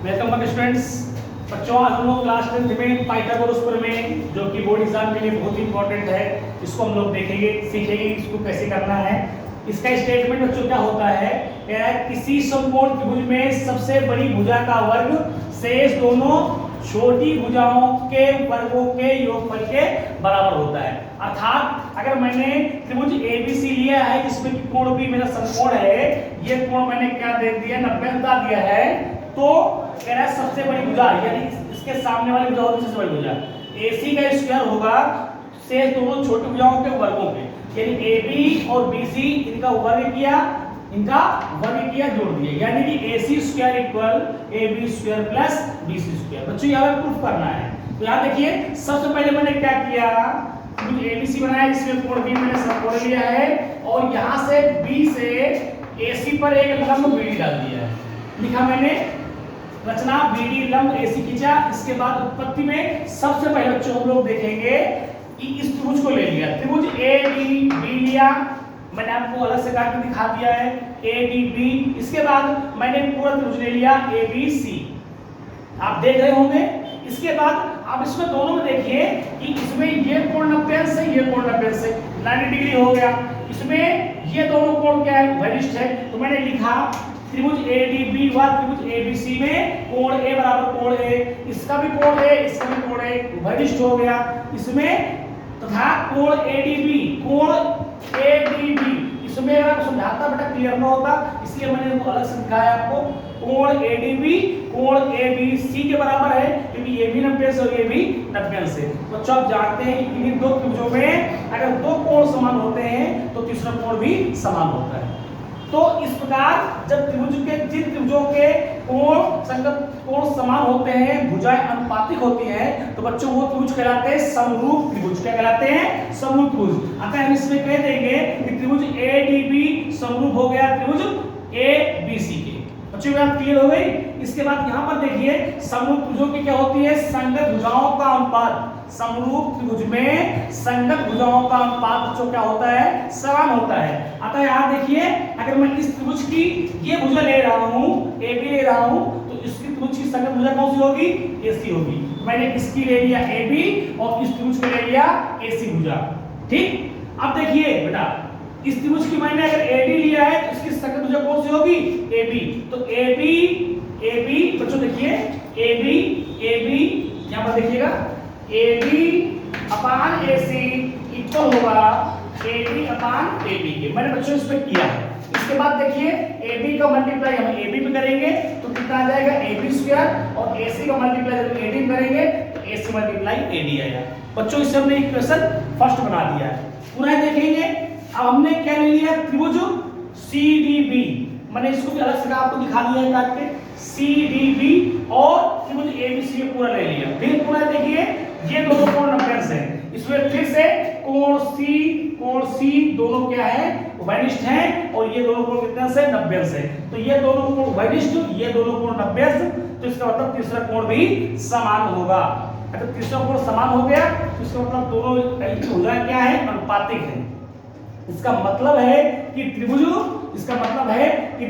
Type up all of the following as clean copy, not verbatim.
Welcome back students. बच्चों आज हम लोग क्लास 10 में पाइथागोरस प्रमेय जो कि बोर्ड एग्जाम के लिए बहुत इंपॉर्टेंट है, इसको हम लोग देखेंगे, सीखेंगे इसको कैसे करना है। इसका स्टेटमेंट बच्चों क्या होता है, किसी समकोण त्रिभुज में सबसे बड़ी भुजा का वर्ग शेष दोनों छोटी भुजाओं के वर्गों के योगफल के बराबर होता है। अर्थात अगर मैंने त्रिभुज ABC लिया है जिसमें कि कोण भी मेरा समकोण है, ये कोण मैंने क्या दे दिया 90 बता दिया है, तो कह रहा है सबसे बड़ी भुजा यानी इसके सामने वाली भुजा होगी सबसे बड़ी भुजा AC का स्क्वायर होगा शेष दोनों छोटी भुजाओं के वर्गों के, यानी AB और BC इनका वर्ग किया जोड़ दिए, यानी कि AC square equal AB square plus BC square. बच्चों यहाँ पे प्रूफ करना है, तो यहाँ देखिए सबसे पहले मैंने क्या किया, मुझे ABC बनाया जिसमें कोण B मैंने समकोण लिया है और यहाँ से B से AC पर एक लंब BD डाल दिया है। लिखा मैंने रचना BD लंब AC खींचा। इसके बाद उत्पत्ति में सबसे पहले बच्चों हम लोग देखेंगे कि इस त्रिभुज को ले लिया, त्रिभुज ADB लिया, मैंने आपको अलग से काट के दिखा दिया है ADB। इसके बाद मैंने पूरा त्रिभुज ले लिया ABC, आप देख रहे होंगे। इसके बाद आप इसमें दोनों में देखिए कि इसमें ये कोण 90 अंश है, ये कोण 90 अंश है, 90 डिग्री हो गया। इसमें ये दोनों कोण क्या है, वरिष्ठ है, तो मैंने लिखा त्रिभुज ADB व त्रिभुज ABC में कोण A बराबर कोण A, इसका भी कोण A, इसका भी कोण A, वरिष्ठ हो गया। इसमें तथा कोण ADB इसमें अगर समझाता बेटा क्लियर ना होता, इसलिए मैंने इनको अलग से दिखाया आपको। कोण ADB कोण ABC के बराबर है क्योंकि ये भी 90 अंश और ये भी 90 अंश है। बच्चों आप जानते हैं कि इन दो त्रिभुजों में अगर दो कोण समान होते हैं तो तीसरा कोण भी समान होता है। तो इस प्रकार जब जिन त्रिभुजों के कोण समान होते हैं, भुजाएं अनुपातिक होती हैं, तो बच्चों वो त्रिभुज कहलाते हैं समरूप त्रिभुज। क्या कहलाते हैं, समरूप त्रिभुज। अतः हम इसमें कह देंगे कि त्रिभुज ADB समरूप हो गया त्रिभुज ABC के। बच्चों बात क्लियर हो गई। इसके बाद यहाँ पर देखिए समरूप त्रिभुजों की क्या होती है, संगत भुजाओं का अनुपात। समरूप त्रिभुज में संगत भुजाओं का अनुपात बच्चों क्या होता है, समान होता है। अतः यहाँ देखिए अगर मैं इस त्रिभुज की ये भुजा ले रहा हूँ, AB ले रहा हूँ, तो इसकी त्रिभुज की संगत भुजा कौन सी होगी, AC होगी। मैंने इसकी ले लिया AB और इस त्रिभुज को ले लिया AC भुजा। ठीक, अब देखिए बेटा इस त्रिभुज की मैंने अगर AD लिया है तो इसकी संगत भुजा कौन सी होगी, AB। तो AB बच्चों देखिए AB यहाँ पर देखिएगा AB अपान AC इक्वल होगा AD अपान AB के। मैंने बच्चों इस पे किया है। इसके बाद देखिए AB का मल्टीप्लाई हम AB पे करेंगे तो कितना आ जाएगा AB स्क्वायर, और AC का मल्टीप्लाई जब AD में करेंगे तो AC मल्टीप्लाई AD आएगा। बच्चों इससे हमने इक्वेशन फर्स्ट बना दिया है। पुनः देखेंगे अब हमने क्या ले लिया, त्रिभुज CDB, मैंने इसको भी अलग से आपको दिखा दिया है काट के, CDB और त्रिभुज ABC में पूरा ले लिया। फिर पुनः देखिए ये दोनों कोण 90 अंश हैं, इसमें फिर से कोण C दोनों क्या है, वरिष्ठ हैं, और ये दोनों कोण कितने अंश है, 90 अंश है। तो ये दोनों कोण वरिष्ठ, ये दोनों कोण 90 अंश, तो इसका मतलब तीसरा कोण भी समान होगा। अगर तीसरा कोण समान हो गया तो इसका मतलब दोनों भुजाएं क्या है, अनुपातिक है। इसका मतलब है कि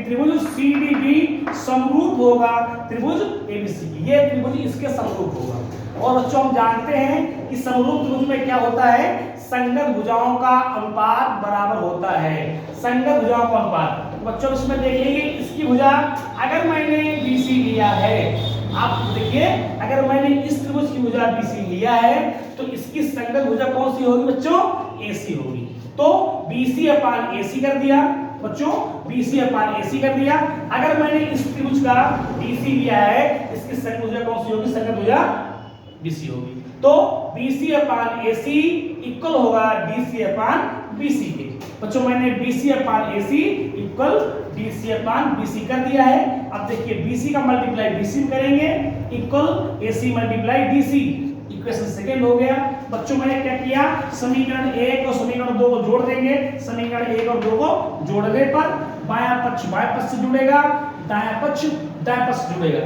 त्रिभुज CDB समरूप होगा त्रिभुज ABC की, ये त्रिभुज इसके समरूप होगा। और बच्चों हम जानते हैं कि समरूप त्रिभुज में क्या होता है, संगत भुजाओं का अनुपात बराबर होता है। संगत भुजाओं का अनुपात बच्चों इसमें देखिए इसकी भुजा अगर मैंने BC लिया है, आप देखिए अगर मैंने इस त्रिभुज की भुजा BC लिया है तो इसकी संगत भुजा कौन सी होगी बच्चों, AC होगी। तो BC अपान AC कर दिया बच्चों, BC अपान AC कर दिया। अगर मैंने इस त्रिभुज का DC लिया है, इसकी संगत भुजा कौन सी होगी, संगत भुजा BC होगी। तो BC अपान AC इक्वल होगा DC अपान BC के। बच्चों मैंने BC अपान AC इक्वल DC अपान BC कर दिया है। अब देखिए BC का मल्टीप्लाई BC में करेंगे equal AC multiply DC, equation second हो गया। बच्चों मैंने क्या किया, समीकरण 1 और समीकरण 2 को जोड़ देंगे। समीकरण 1 और 2 को जोड़ने पर बायां पक्ष बाएं पक्ष से जुड़ेगा, दायां पक्ष दाएं पक्ष से जुड़ेगा।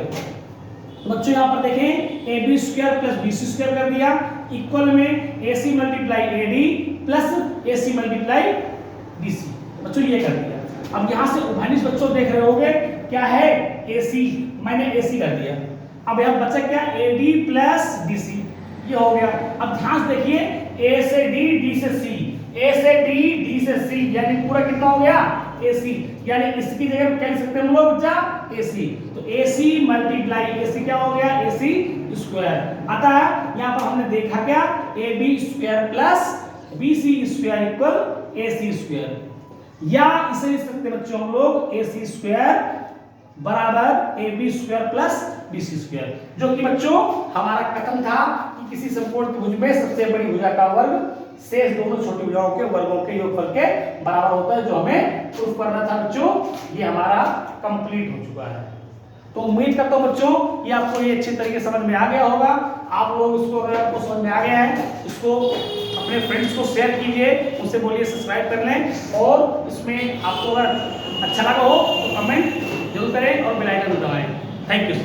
तो बच्चों यहाँ पर देखें AB square plus BC square कर दिया इक्वल में AC multiply AD plus AC multiply BC। बच्चों ये कर दिया। अब यहाँ से उभयनिष्ठ बच्चों देख रहे होंगे क्या है AC, मैंने AC कर दिया। अब यहाँ बचा क्या, AD प्लस DC, ये हो गया। अब ध्यान से देखिए, A से D, D से C, A से D, D से C, यानी पूरा कितना हो गया, AC, यानी इसकी जगह क्या लिख सकते हैं हम लोग बच्चा, AC। तो AC मल्टीप्लाई AC क्या हो गया, AC स्क्वायर। अतः यहाँ पर हमने देखा क्या, AB square plus BC square equal AC square, या इसे लिख सकते हैं बच्चों हम लोग AC स्क्वायर बराबर AB square plus BC square, जो कि बच्चों हमारा कथन था कि किसी समकोण त्रिभुज में सबसे बड़ी भुजा का वर्ग शेष दोनों छोटी भुजाओं के वर्गों के योगफल के बराबर होता है, जो हमें प्रूफ करना था बच्चों। ये हमारा कंप्लीट हो चुका है। तो उम्मीद करता हूं बच्चों कि आपको ये अच्छे तरीके समझ में आ गया होगा। आप लोग इसको, अगर आपको समझ में आ गया है, इसको अपने फ्रेंड्स को शेयर कीजिए, उनसे बोलिए सब्सक्राइब कर लें, और इसमें आपको अगर अच्छा लगा हो तो कमेंट जरूर करें और बेल आइकन दबाएं। Thank you.